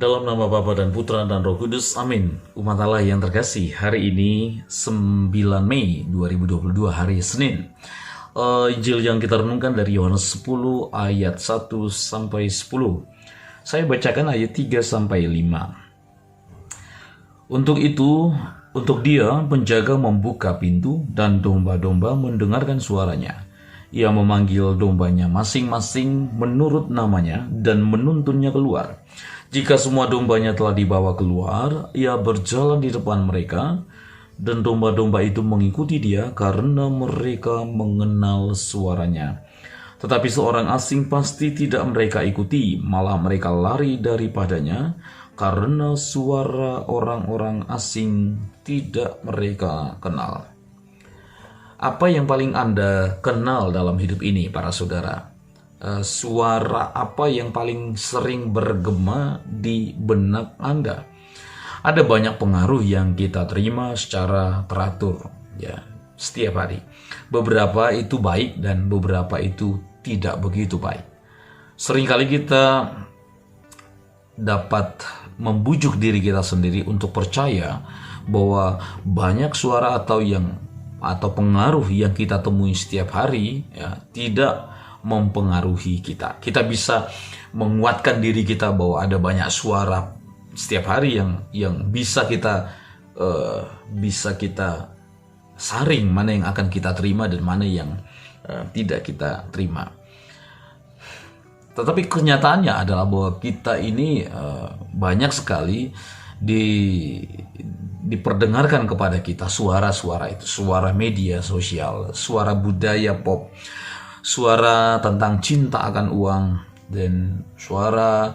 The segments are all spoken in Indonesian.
Dalam nama Bapa dan Putra dan Roh Kudus, amin. Umat Allah yang terkasih, hari ini 9 Mei 2022, hari Senin. Injil yang kita renungkan dari Yohanes 10 ayat 1 sampai 10. Saya bacakan ayat 3 sampai 5. Untuk itu, untuk dia penjaga membuka pintu dan domba-domba mendengarkan suaranya. Ia memanggil dombanya masing-masing menurut namanya dan menuntunnya keluar. Jika semua dombanya telah dibawa keluar, ia berjalan di depan mereka, dan domba-domba itu mengikuti dia karena mereka mengenal suaranya. Tetapi seorang asing pasti tidak mereka ikuti, malah mereka lari daripadanya, karena suara orang-orang asing tidak mereka kenal. Apa yang paling Anda kenal dalam hidup ini, para saudara? Suara apa yang paling sering bergema di benak Anda? Ada banyak pengaruh yang kita terima secara teratur, ya, setiap hari. Beberapa itu baik dan beberapa itu tidak begitu baik. Seringkali kita dapat membujuk diri kita sendiri untuk percaya bahwa banyak suara atau pengaruh yang kita temui setiap hari, ya, tidak mempengaruhi kita. Kita bisa menguatkan diri kita bahwa ada banyak suara setiap hari yang bisa kita saring mana yang akan kita terima dan mana yang tidak kita terima. Tetapi kenyataannya adalah bahwa kita ini banyak sekali diperdengarkan kepada kita suara-suara itu, suara media sosial, suara budaya pop, suara tentang cinta akan uang, dan suara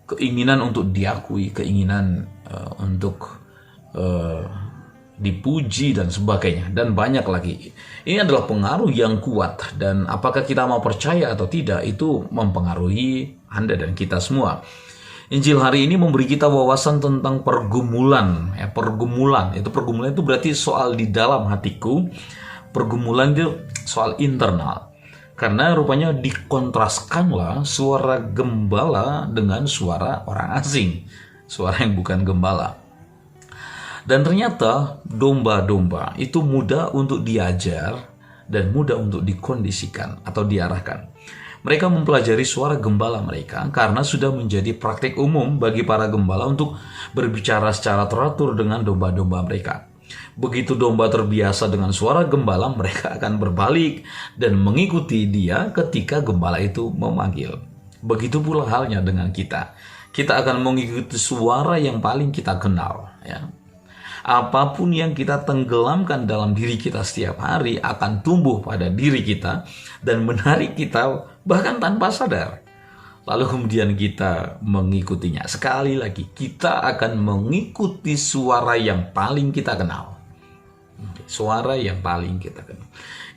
keinginan untuk diakui, keinginan untuk dipuji dan sebagainya, dan banyak lagi. Ini adalah pengaruh yang kuat, dan apakah kita mau percaya atau tidak itu mempengaruhi Anda dan kita semua. Injil hari ini memberi kita wawasan tentang pergumulan. Pergumulan itu berarti soal di dalam hatiku. Pergumulan itu soal internal. Karena rupanya dikontraskanlah suara gembala dengan suara orang asing, suara yang bukan gembala. Dan ternyata domba-domba itu mudah untuk diajar dan mudah untuk dikondisikan atau diarahkan. Mereka mempelajari suara gembala mereka karena sudah menjadi praktik umum bagi para gembala untuk berbicara secara teratur dengan domba-domba mereka. Begitu domba terbiasa dengan suara gembala, mereka akan berbalik dan mengikuti dia ketika gembala itu memanggil. Begitu pula halnya dengan kita. Kita akan mengikuti suara yang paling kita kenal, ya. Apapun yang kita tenggelamkan dalam diri kita setiap hari akan tumbuh pada diri kita dan menarik kita bahkan tanpa sadar. Lalu kemudian kita mengikutinya. Sekali lagi, kita akan mengikuti suara yang paling kita kenal. Suara yang paling kita kenal.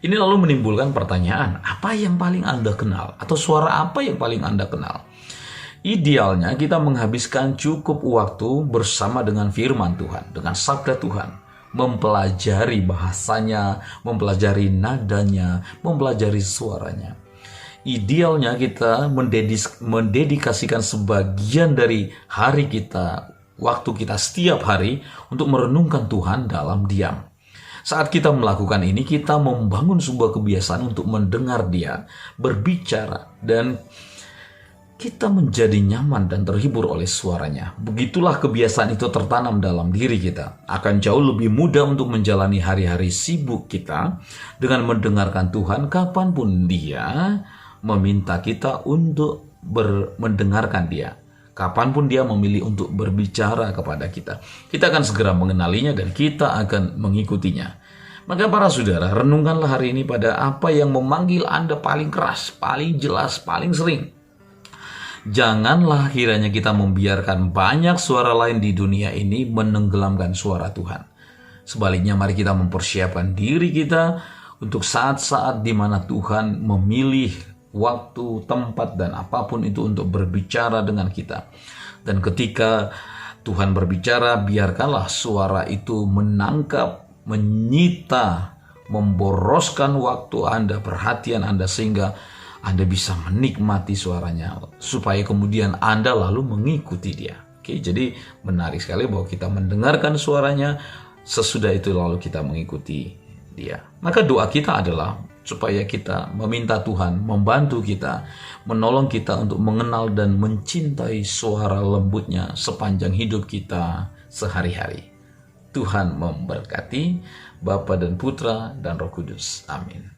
Ini lalu menimbulkan pertanyaan, apa yang paling Anda kenal? Atau suara apa yang paling Anda kenal? Idealnya kita menghabiskan cukup waktu bersama dengan firman Tuhan, dengan sabda Tuhan. Mempelajari bahasanya, mempelajari nadanya, mempelajari suaranya. Idealnya kita mendedikasikan sebagian dari hari kita, waktu kita setiap hari untuk merenungkan Tuhan dalam diam. Saat kita melakukan ini, kita membangun sebuah kebiasaan untuk mendengar Dia berbicara, dan kita menjadi nyaman dan terhibur oleh suaranya. Begitulah kebiasaan itu tertanam dalam diri kita. Akan jauh lebih mudah untuk menjalani hari-hari sibuk kita dengan mendengarkan Tuhan kapanpun Dia meminta kita untuk mendengarkan Dia. Kapanpun Dia memilih untuk berbicara kepada kita. Kita akan segera mengenalinya dan kita akan mengikutinya. Maka para saudara, renungkanlah hari ini pada apa yang memanggil Anda paling keras, paling jelas, paling sering. Janganlah kiranya kita membiarkan banyak suara lain di dunia ini menenggelamkan suara Tuhan. Sebaliknya, mari kita mempersiapkan diri kita untuk saat-saat di mana Tuhan memilih waktu, tempat, dan apapun itu untuk berbicara dengan kita. Dan ketika Tuhan berbicara, biarkanlah suara itu menangkap, menyita, memboroskan waktu Anda, perhatian Anda, sehingga Anda bisa menikmati suaranya, supaya kemudian Anda lalu mengikuti Dia. Oke, jadi menarik sekali bahwa kita mendengarkan suaranya, sesudah itu lalu kita mengikuti dia. Maka doa kita adalah supaya kita meminta Tuhan membantu kita, menolong kita untuk mengenal dan mencintai suara lembutnya sepanjang hidup kita sehari-hari. Tuhan memberkati, Bapa dan Putra dan Roh Kudus. Amin.